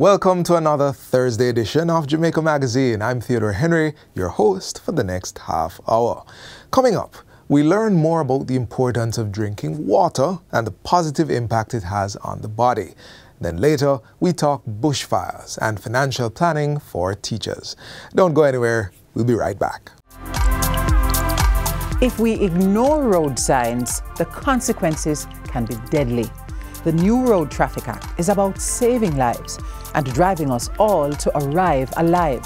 Welcome to another Thursday edition of Jamaica Magazine. I'm Theodore Henry, your host for the next half hour. Coming up, we learn more about the importance of drinking water and the positive impact it has on the body. Then later, we talk bushfires and financial planning for teachers. Don't go anywhere. We'll be right back. If we ignore road signs, the consequences can be deadly. The new Road Traffic Act is about saving lives and driving us all to arrive alive.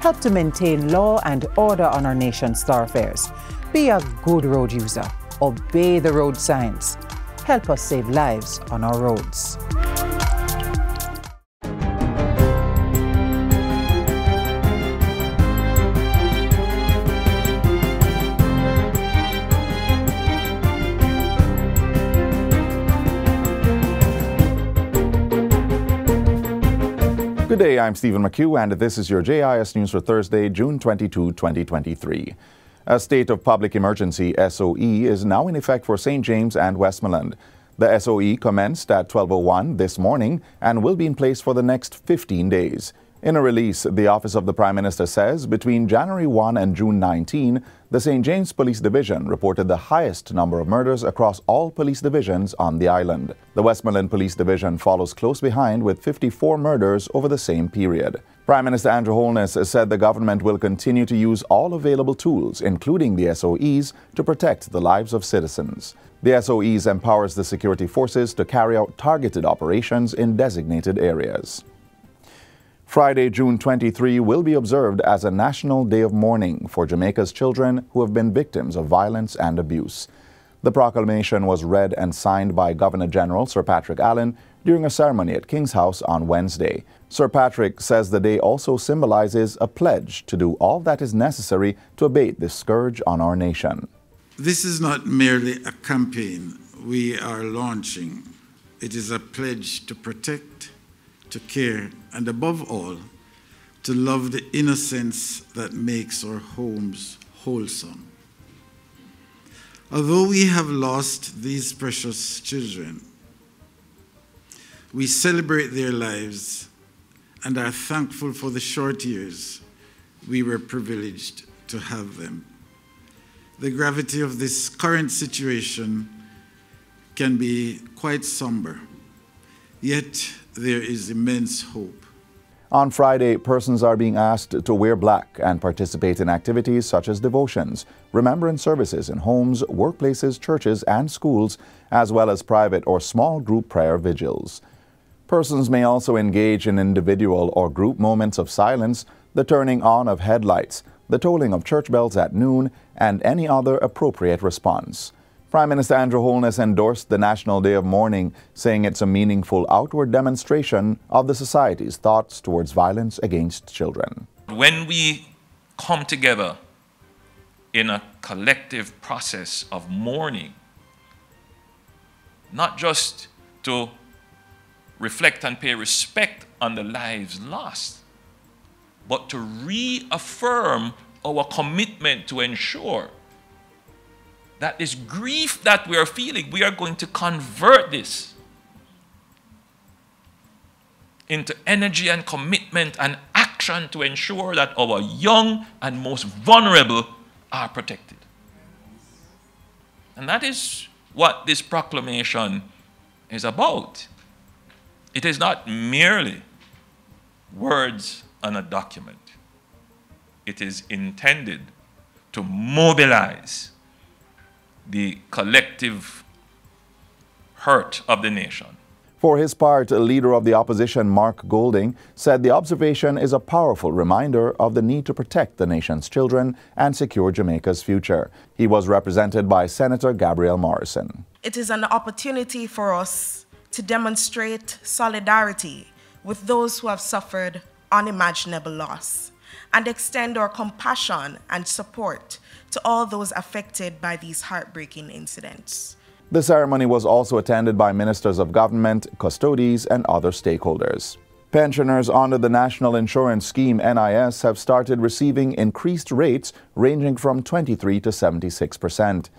Help to maintain law and order on our nation's thoroughfares. Be a good road user. Obey the road signs. Help us save lives on our roads. Good day, I'm Stephen McHugh, and this is your JIS News for Thursday, June 22, 2023. A state of public emergency, SOE, is now in effect for St. James and Westmoreland. The SOE commenced at 12:01 this morning and will be in place for the next 15 days. In a release, the Office of the Prime Minister says between January 1 and June 19, the St. James Police Division reported the highest number of murders across all police divisions on the island. The Westmoreland Police Division follows close behind with 54 murders over the same period. Prime Minister Andrew Holness said the government will continue to use all available tools, including the SOEs, to protect the lives of citizens. The SOEs empowers the security forces to carry out targeted operations in designated areas. Friday, June 23, will be observed as a national day of mourning for Jamaica's children who have been victims of violence and abuse. The proclamation was read and signed by Governor-General Sir Patrick Allen during a ceremony at King's House on Wednesday. Sir Patrick says the day also symbolizes a pledge to do all that is necessary to abate this scourge on our nation. This is not merely a campaign we are launching. It is a pledge to protect, to care, and above all, to love the innocence that makes our homes wholesome. Although we have lost these precious children, we celebrate their lives and are thankful for the short years we were privileged to have them. The gravity of this current situation can be quite somber, yet there is immense hope. On Friday, persons are being asked to wear black and participate in activities such as devotions, remembrance services in homes, workplaces, churches, and schools, as well as private or small group prayer vigils. Persons may also engage in individual or group moments of silence, the turning on of headlights, the tolling of church bells at noon, and any other appropriate response. Prime Minister Andrew Holness endorsed the National Day of Mourning, saying it's a meaningful outward demonstration of the society's thoughts towards violence against children. When we come together in a collective process of mourning, not just to reflect and pay respect on the lives lost, but to reaffirm our commitment to ensure that this grief that we are feeling, we are going to convert this into energy and commitment and action to ensure that our young and most vulnerable are protected. And that is what this proclamation is about. It is not merely words on a document. It is intended to mobilize the collective hurt of the nation. For his part, Leader of the Opposition Mark Golding said the observation is a powerful reminder of the need to protect the nation's children and secure Jamaica's future. He was represented by Senator Gabrielle Morrison. It is an opportunity for us to demonstrate solidarity with those who have suffered unimaginable loss and extend our compassion and support to all those affected by these heartbreaking incidents. The ceremony was also attended by ministers of government, custodies, and other stakeholders. Pensioners under the National Insurance Scheme NIS have started receiving increased rates ranging from 23 to 76%.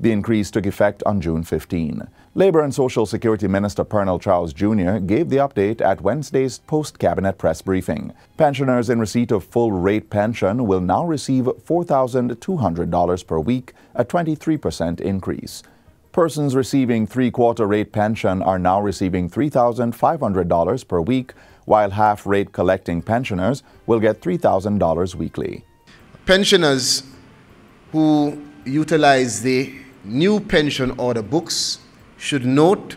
The increase took effect on June 15. Labor and Social Security Minister Pernell Charles Jr. gave the update at Wednesday's post-cabinet press briefing. Pensioners in receipt of full-rate pension will now receive $4,200 per week, a 23% increase. Persons receiving three-quarter rate pension are now receiving $3,500 per week, while half-rate collecting pensioners will get $3,000 weekly. Pensioners who utilize the new pension order books should note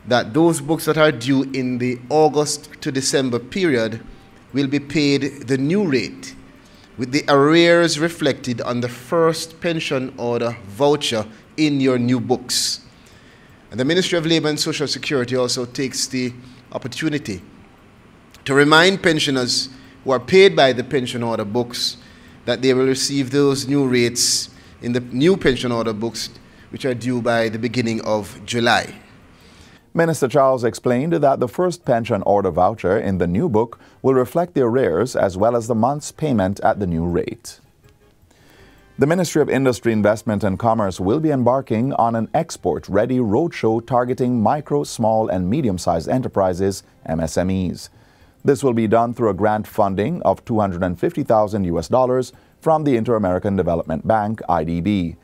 that those books that are due in the August to December period will be paid the new rate, with the arrears reflected on the first pension order voucher in your new books. And the Ministry of Labor and Social Security also takes the opportunity to remind pensioners who are paid by the pension order books that they will receive those new rates in the new pension order books, which are due by the beginning of July. Minister Charles explained that the first pension order voucher in the new book will reflect the arrears as well as the month's payment at the new rate. The Ministry of Industry, Investment and Commerce will be embarking on an export-ready roadshow targeting micro, small and medium-sized enterprises, MSMEs. This will be done through a grant funding of $250,000 from the Inter-American Development Bank, IDB.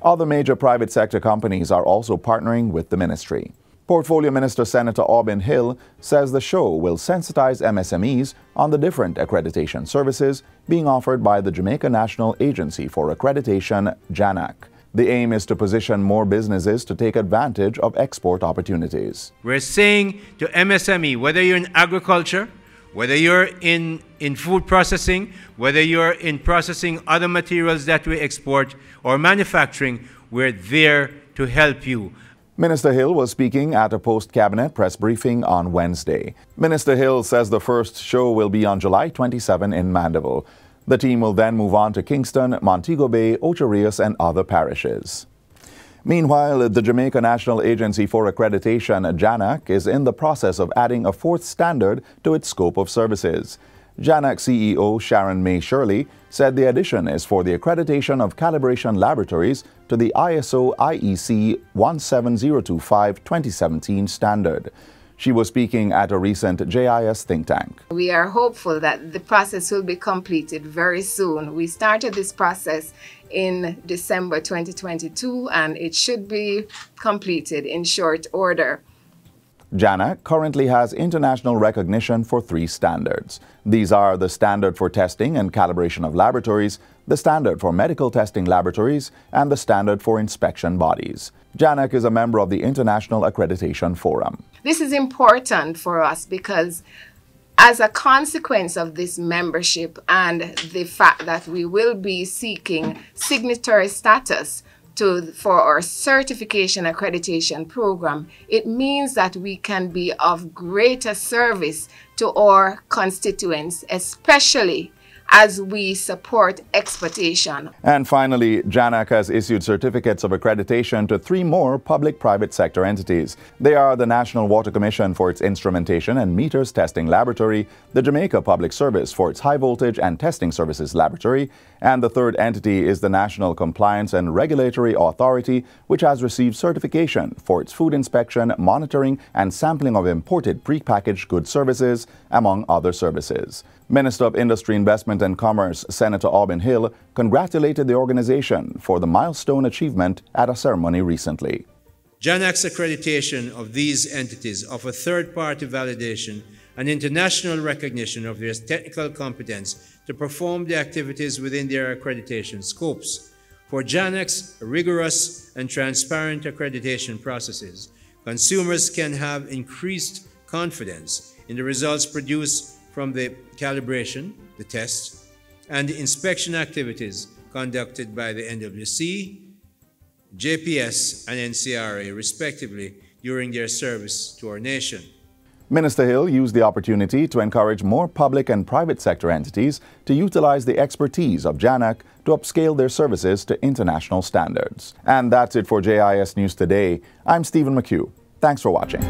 Other major private sector companies are also partnering with the ministry. Portfolio Minister Senator Aubin Hill says the show will sensitize MSMEs on the different accreditation services being offered by the Jamaica National Agency for Accreditation, JANAC. The aim is to position more businesses to take advantage of export opportunities. We're saying to MSME, whether you're in agriculture, whether you're in food processing, whether you're in processing other materials that we export or manufacturing, we're there to help you. Minister Hill was speaking at a post-cabinet press briefing on Wednesday. Minister Hill says the first show will be on July 27 in Mandeville. The team will then move on to Kingston, Montego Bay, Ocho Rios, and other parishes. Meanwhile, the Jamaica National Agency for Accreditation, JANAC, is in the process of adding a fourth standard to its scope of services. JANAC CEO Sharon May Shirley said the addition is for the accreditation of calibration laboratories to the ISO IEC 17025-2017 standard. She was speaking at a recent JIS think tank. We are hopeful that the process will be completed very soon. We started this process in December 2022 and it should be completed in short order. JANAC currently has international recognition for 3 standards. These are the Standard for Testing and Calibration of Laboratories, the Standard for Medical Testing Laboratories, and the Standard for Inspection Bodies. JANAC is a member of the International Accreditation Forum. This is important for us because as a consequence of this membership and the fact that we will be seeking signatory status for our certification accreditation program, it means that we can be of greater service to our constituents, especially as we support exportation. And finally, JANAC has issued certificates of accreditation to 3 more public-private sector entities. They are the National Water Commission for its Instrumentation and Meters Testing Laboratory, the Jamaica Public Service for its High Voltage and Testing Services Laboratory, and the third entity is the National Compliance and Regulatory Authority, which has received certification for its food inspection, monitoring, and sampling of imported prepackaged goods services, among other services. Minister of Industry, Investment and Commerce, Senator Aubin Hill, congratulated the organization for the milestone achievement at a ceremony recently. JANAC's accreditation of these entities offer third-party validation and international recognition of their technical competence to perform the activities within their accreditation scopes. For JANAC's rigorous and transparent accreditation processes, consumers can have increased confidence in the results produced from the calibration, the tests, and the inspection activities conducted by the NWC, JPS, and NCRA, respectively, during their service to our nation. Minister Hill used the opportunity to encourage more public and private sector entities to utilize the expertise of JANAC to upscale their services to international standards. And that's it for JIS News Today. I'm Stephen McHugh. Thanks for watching.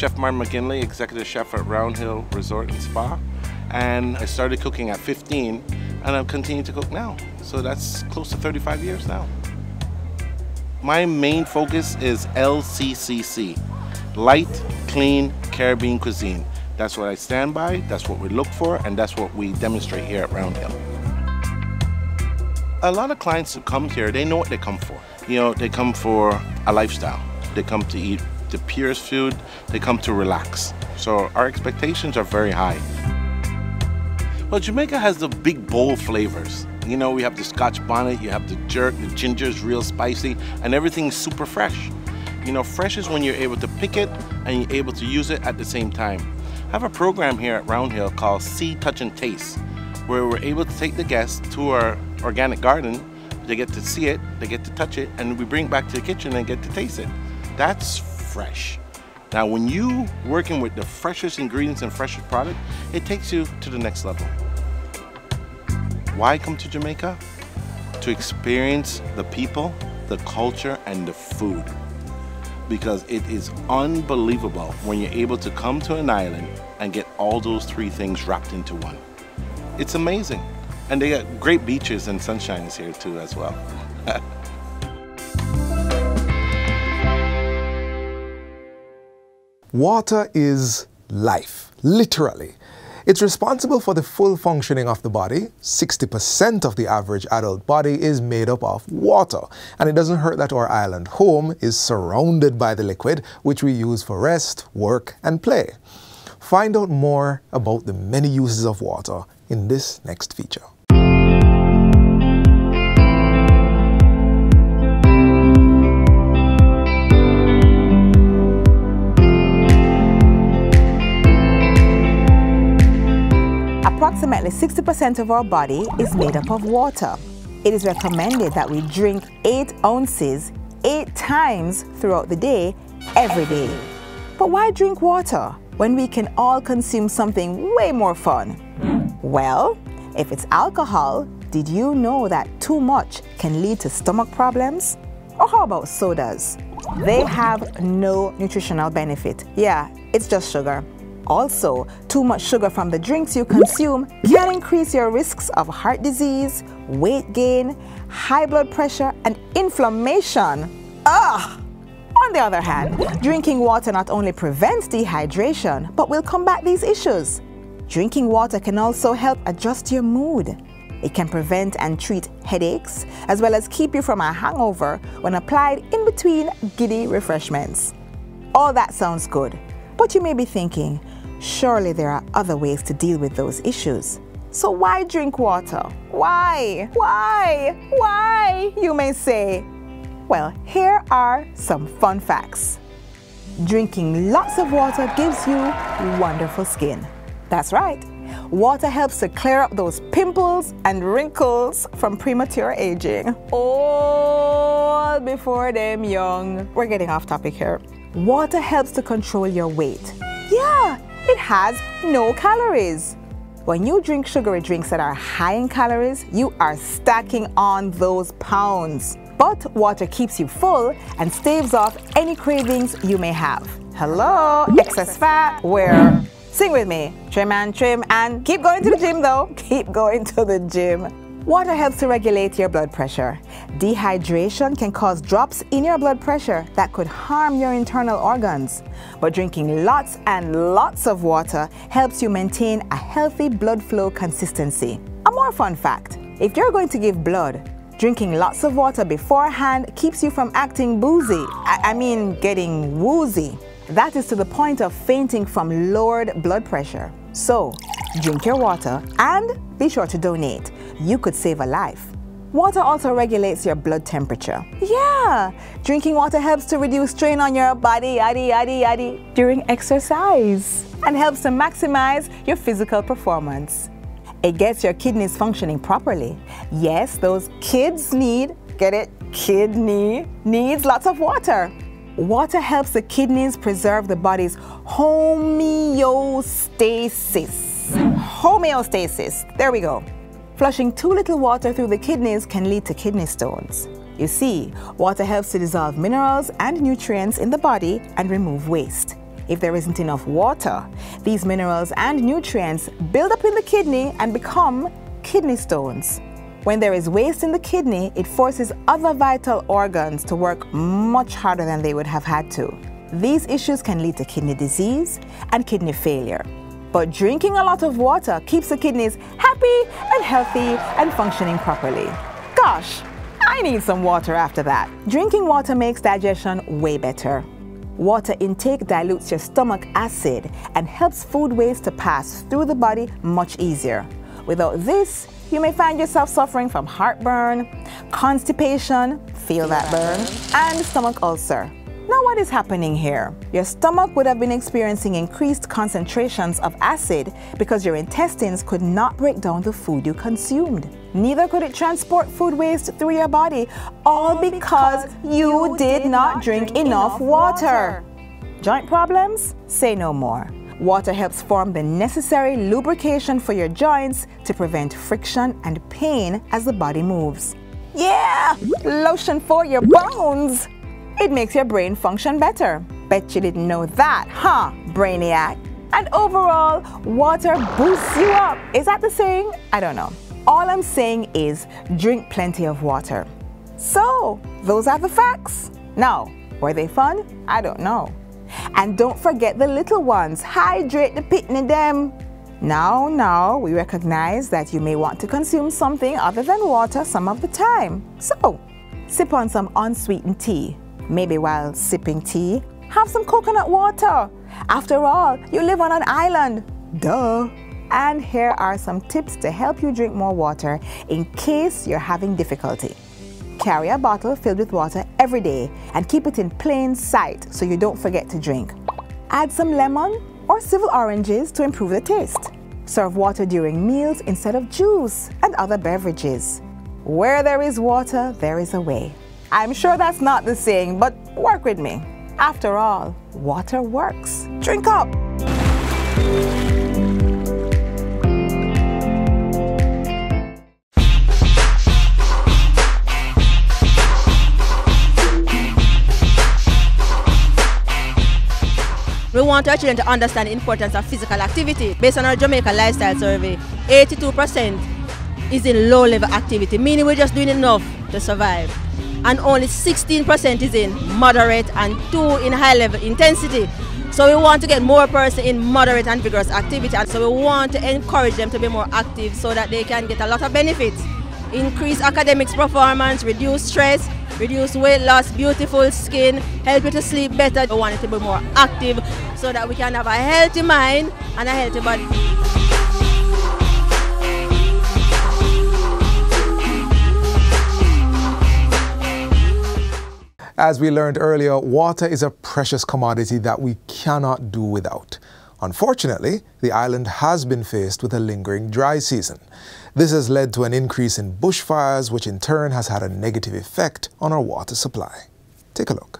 Chef Martin McGinley, executive chef at Round Hill Resort and Spa. And I started cooking at 15, and I've continued to cook now. So that's close to 35 years now. My main focus is LCCC, Light, Clean, Caribbean Cuisine. That's what I stand by, that's what we look for, and that's what we demonstrate here at Round Hill. A lot of clients who come here, they know what they come for. You know, they come for a lifestyle. They come to eat the purest food, they come to relax. So our expectations are very high. Well, Jamaica has the big, bold flavors. You know, we have the Scotch bonnet, you have the jerk, the ginger's real spicy, and everything's super fresh. You know, fresh is when you're able to pick it and you're able to use it at the same time. I have a program here at Round Hill called See, Touch, and Taste, where we're able to take the guests to our organic garden. They get to see it, they get to touch it, and we bring it back to the kitchen and get to taste it. That's fresh. Now, when you working with the freshest ingredients and freshest product, it takes you to the next level. Why come to Jamaica? To experience the people, the culture, and the food. Because it is unbelievable when you're able to come to an island and get all those three things wrapped into one. It's amazing. And they got great beaches and sunshine is here too as well. Water is life, literally. It's responsible for the full functioning of the body. 60% of the average adult body is made up of water. And it doesn't hurt that our island home is surrounded by the liquid, which we use for rest, work, and play. Find out more about the many uses of water in this next feature. Approximately 60% of our body is made up of water. It is recommended that we drink 8 ounces 8 times throughout the day, every day. But why drink water when we can all consume something way more fun? Well, if it's alcohol, did you know that too much can lead to stomach problems? Or how about sodas? They have no nutritional benefit. Yeah, it's just sugar. Also, too much sugar from the drinks you consume can increase your risks of heart disease, weight gain, high blood pressure, and inflammation. On the other hand, drinking water not only prevents dehydration, but will combat these issues. Drinking water can also help adjust your mood. It can prevent and treat headaches, as well as keep you from a hangover when applied in between giddy refreshments. All that sounds good, but you may be thinking, surely there are other ways to deal with those issues. So why drink water? Why? Why? Why? You may say. Well, here are some fun facts. Drinking lots of water gives you wonderful skin. That's right. Water helps to clear up those pimples and wrinkles from premature aging. All before them young. We're getting off topic here. Water helps to control your weight. Yeah, it has no calories. When you drink sugary drinks that are high in calories, you are stacking on those pounds. But water keeps you full and staves off any cravings you may have. Hello, excess fat, where? Sing with me, trim and keep going to the gym though. Keep going to the gym. Water helps to regulate your blood pressure. Dehydration can cause drops in your blood pressure that could harm your internal organs. But drinking lots and lots of water helps you maintain a healthy blood flow consistency. A more fun fact, if you're going to give blood, drinking lots of water beforehand keeps you from acting boozy. I mean getting woozy. That is to the point of fainting from lowered blood pressure. So, drink your water and be sure to donate. You could save a life. Water also regulates your blood temperature. Yeah, drinking water helps to reduce strain on your body during exercise and helps to maximize your physical performance. It gets your kidneys functioning properly. Yes, those kids need, get it? Kidney needs lots of water. Water helps the kidneys preserve the body's homeostasis. Homeostasis, there we go. Flushing too little water through the kidneys can lead to kidney stones. You see, water helps to dissolve minerals and nutrients in the body and remove waste. If there isn't enough water, these minerals and nutrients build up in the kidney and become kidney stones. When there is waste in the kidney, it forces other vital organs to work much harder than they would have had to. These issues can lead to kidney disease and kidney failure. But drinking a lot of water keeps the kidneys happy and healthy and functioning properly. Gosh, I need some water after that. Drinking water makes digestion way better. Water intake dilutes your stomach acid and helps food waste to pass through the body much easier. Without this, you may find yourself suffering from heartburn, constipation, feel that burn, and stomach ulcer. Now what is happening here? Your stomach would have been experiencing increased concentrations of acid because your intestines could not break down the food you consumed. Neither could it transport food waste through your body, all because you did not drink enough water. Joint problems? Say no more. Water helps form the necessary lubrication for your joints to prevent friction and pain as the body moves. Yeah! Lotion for your bones! It makes your brain function better. Bet you didn't know that, huh, brainiac? And overall, water boosts you up. Is that the saying? I don't know. All I'm saying is drink plenty of water. So, those are the facts. Now, were they fun? I don't know. And don't forget the little ones. Hydrate the pitney them. Now, we recognize that you may want to consume something other than water some of the time. So, sip on some unsweetened tea. Maybe while sipping tea, have some coconut water. After all, you live on an island. Duh. And here are some tips to help you drink more water in case you're having difficulty. Carry a bottle filled with water every day and keep it in plain sight so you don't forget to drink. Add some lemon or civil oranges to improve the taste. Serve water during meals instead of juice and other beverages. Where there is water, there is a way. I'm sure that's not the saying, but work with me. After all, water works. Drink up! We want our children to understand the importance of physical activity. Based on our Jamaica Lifestyle Survey, 82% is in low-level activity, meaning we're just doing enough to survive. And only 16% is in moderate and 2% in high-level intensity. So we want to get more person in moderate and vigorous activity. And so we want to encourage them to be more active so that they can get a lot of benefits. Increase academics performance, reduce stress, reduce weight loss, beautiful skin, help you to sleep better. We want it to be more active so that we can have a healthy mind and a healthy body. As we learned earlier, water is a precious commodity that we cannot do without. Unfortunately, the island has been faced with a lingering dry season. This has led to an increase in bushfires, which in turn has had a negative effect on our water supply. Take a look.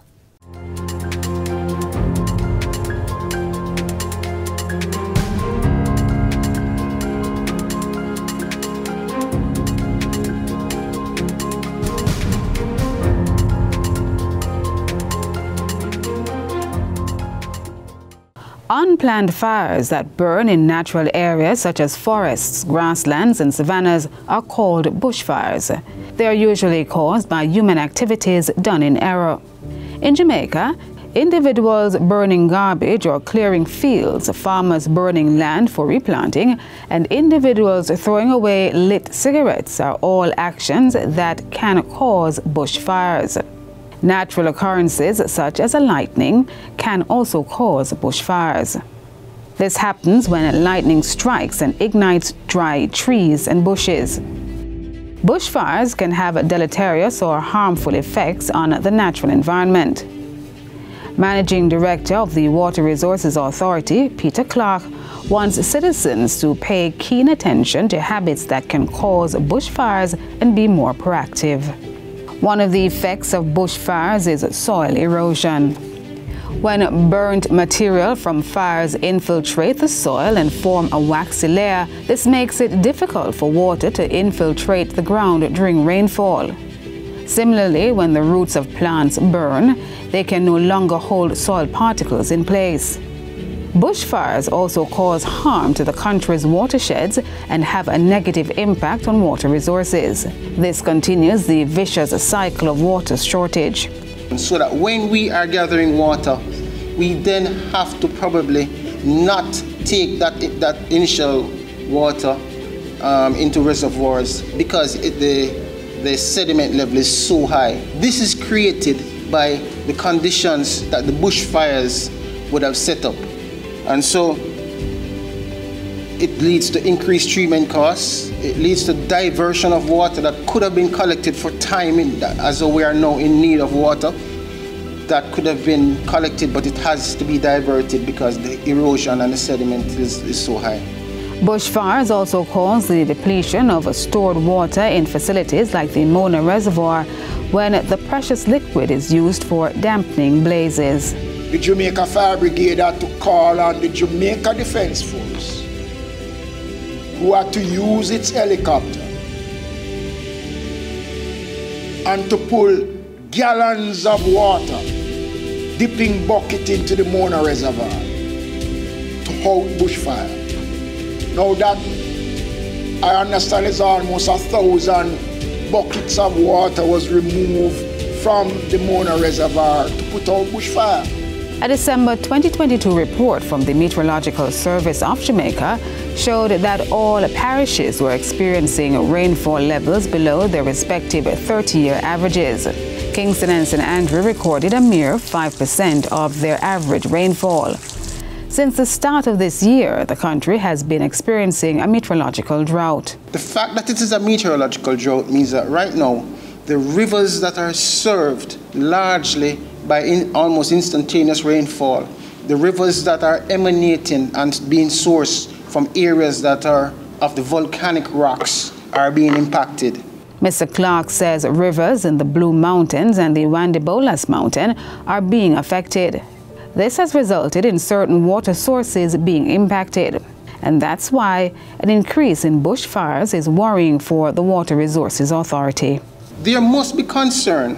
Unplanned fires that burn in natural areas such as forests, grasslands and savannas are called bushfires. They are usually caused by human activities done in error. In Jamaica, individuals burning garbage or clearing fields, farmers burning land for replanting, and individuals throwing away lit cigarettes are all actions that can cause bushfires. Natural occurrences such as lightning can also cause bushfires. This happens when lightning strikes and ignites dry trees and bushes. Bushfires can have deleterious or harmful effects on the natural environment. Managing Director of the Water Resources Authority, Peter Clark, wants citizens to pay keen attention to habits that can cause bushfires and be more proactive. One of the effects of bushfires is soil erosion. When burnt material from fires infiltrate the soil and form a waxy layer, this makes it difficult for water to infiltrate the ground during rainfall. Similarly, when the roots of plants burn, they can no longer hold soil particles in place. Bushfires also cause harm to the country's watersheds and have a negative impact on water resources. This continues the vicious cycle of water shortage. So that when we are gathering water, we then have to probably not take that initial water into reservoirs because the sediment level is so high. This is created by the conditions that the bushfires would have set up. And so it leads to increased treatment costs. It leads to diversion of water that could have been collected for time, as we are now in need of water. That could have been collected, but it has to be diverted because the erosion and the sediment is so high. Bushfires also cause the depletion of stored water in facilities like the Mona Reservoir when the precious liquid is used for dampening blazes. The Jamaica Fire Brigade had to call on the Jamaica Defense Force, who had to use its helicopter and to pull gallons of water, dipping bucket into the Mona Reservoir to halt bushfire. Now that I understand is almost 1,000 buckets of water was removed from the Mona Reservoir to put out bushfire. A December 2022 report from the Meteorological Service of Jamaica showed that all parishes were experiencing rainfall levels below their respective 30-year averages. Kingston and St. Andrew recorded a mere 5% of their average rainfall. Since the start of this year, the country has been experiencing a meteorological drought. The fact that it is a meteorological drought means that right now, the rivers that are served largely by almost instantaneous rainfall, the rivers that are emanating and being sourced from areas that are of the volcanic rocks are being impacted. Mr. Clark says rivers in the Blue Mountains and the Wandibolas Mountain are being affected. This has resulted in certain water sources being impacted, and that's why an increase in bushfires is worrying for the Water Resources Authority. There must be concern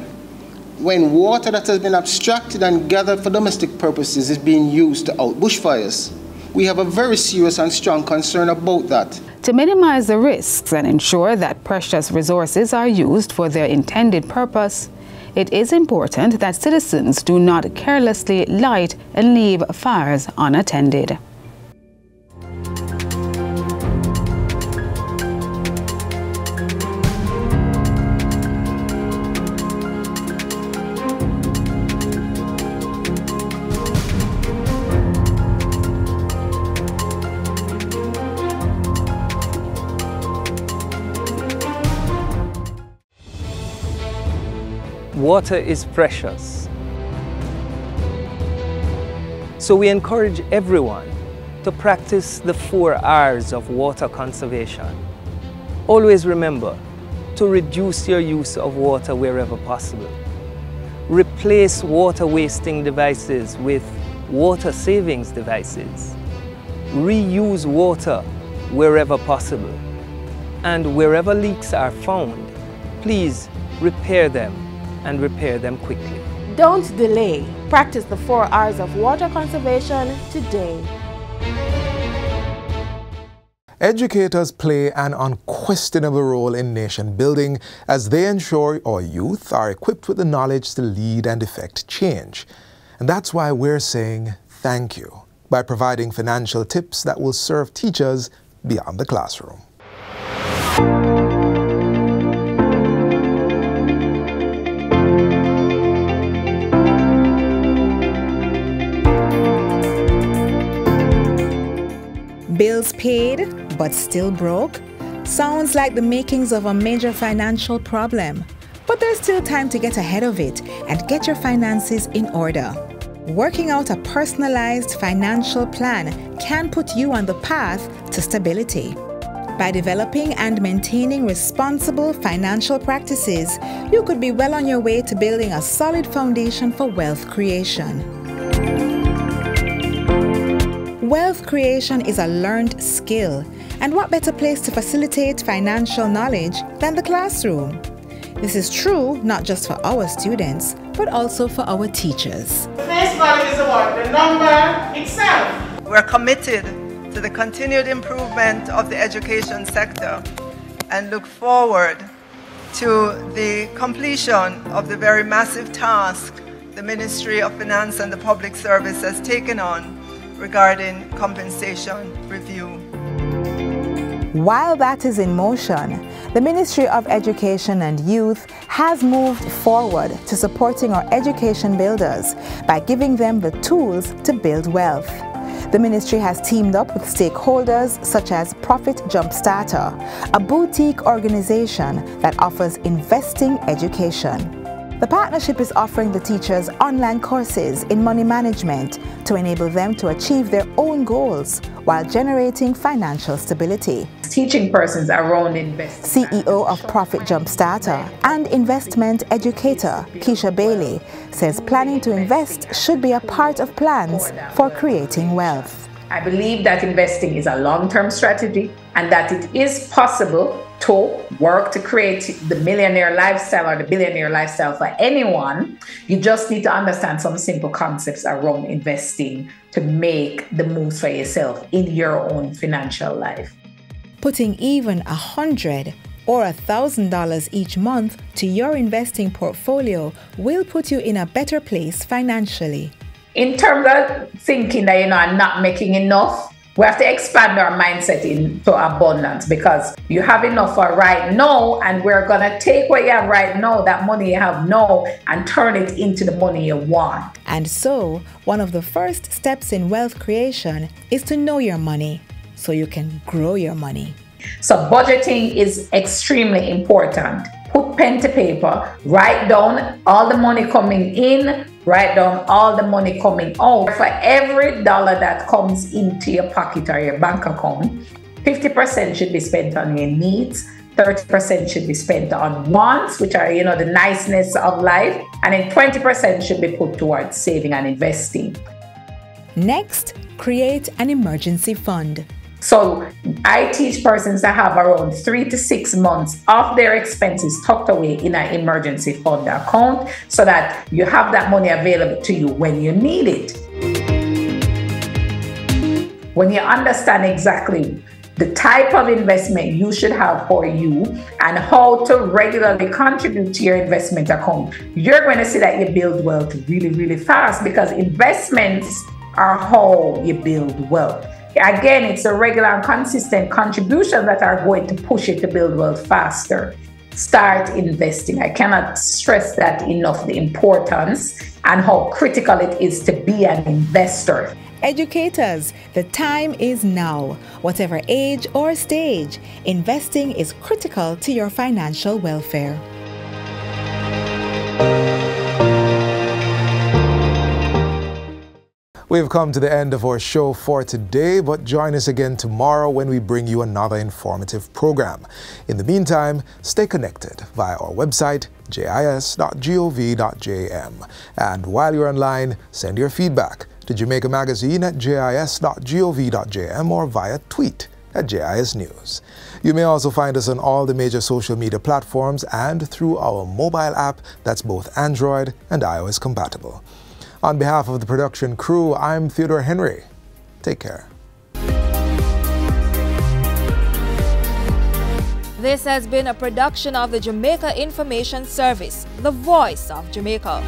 when water that has been abstracted and gathered for domestic purposes is being used to out bushfires. We have a very serious and strong concern about that. To minimize the risks and ensure that precious resources are used for their intended purpose, it is important that citizens do not carelessly light and leave fires unattended. Water is precious. So we encourage everyone to practice the 4 R's of water conservation. Always remember to reduce your use of water wherever possible. Replace water wasting devices with water savings devices. Reuse water wherever possible. And wherever leaks are found, please repair them and repair them quickly. Don't delay. Practice the 4 R's of water conservation today. Educators play an unquestionable role in nation building as they ensure our youth are equipped with the knowledge to lead and effect change. And that's why we're saying thank you by providing financial tips that will serve teachers beyond the classroom. Bills paid, but still broke? Sounds like the makings of a major financial problem. But there's still time to get ahead of it and get your finances in order. Working out a personalized financial plan can put you on the path to stability. By developing and maintaining responsible financial practices, you could be well on your way to building a solid foundation for wealth creation. Wealth creation is a learned skill, and what better place to facilitate financial knowledge than the classroom? This is true not just for our students, but also for our teachers. The face value is about the number itself. We're committed to the continued improvement of the education sector and look forward to the completion of the very massive task the Ministry of Finance and the Public Service has taken on regarding compensation review. While that is in motion, the Ministry of Education and Youth has moved forward to supporting our education builders by giving them the tools to build wealth. The ministry has teamed up with stakeholders such as Profit Jumpstarter, a boutique organization that offers investing education. The partnership is offering the teachers online courses in money management to enable them to achieve their own goals while generating financial stability. Teaching persons around investing. CEO of Profit Jumpstarter and investment educator Keisha Bailey says planning to invest should be a part of plans for creating wealth. I believe that investing is a long-term strategy and that it is possible to work to create the millionaire lifestyle or the billionaire lifestyle for anyone. You just need to understand some simple concepts around investing to make the moves for yourself in your own financial life. Putting even $100 or $1,000 each month to your investing portfolio will put you in a better place financially. In terms of thinking that I'm not making enough, we have to expand our mindset into abundance, because you have enough for right now, and we're going to take what you have right now, that money you have now, and turn it into the money you want. And so, one of the first steps in wealth creation is to know your money so you can grow your money. So budgeting is extremely important. Put pen to paper, write down all the money coming in, write down all the money coming out. For every dollar that comes into your pocket or your bank account, 50% should be spent on your needs, 30% should be spent on wants, which are, the niceness of life, and then 20% should be put towards saving and investing. Next, create an emergency fund. So I teach persons to have around 3 to 6 months of their expenses tucked away in an emergency fund account so that you have that money available to you when you need it. When you understand exactly the type of investment you should have for you and how to regularly contribute to your investment account, you're going to see that you build wealth really, really fast, because investments are how you build wealth. Again, it's a regular and consistent contribution that are going to push you to build wealth faster. Start investing. I cannot stress that enough, the importance and how critical it is to be an investor. Educators, the time is now. Whatever age or stage, investing is critical to your financial welfare. We've come to the end of our show for today, but join us again tomorrow when we bring you another informative program. In the meantime, stay connected via our website, jis.gov.jm. And while you're online, send your feedback to Jamaica Magazine at jis.gov.jm or via tweet at JIS News. You may also find us on all the major social media platforms and through our mobile app that's both Android and iOS compatible. On behalf of the production crew, I'm Theodore Henry. Take care. This has been a production of the Jamaica Information Service, the voice of Jamaica.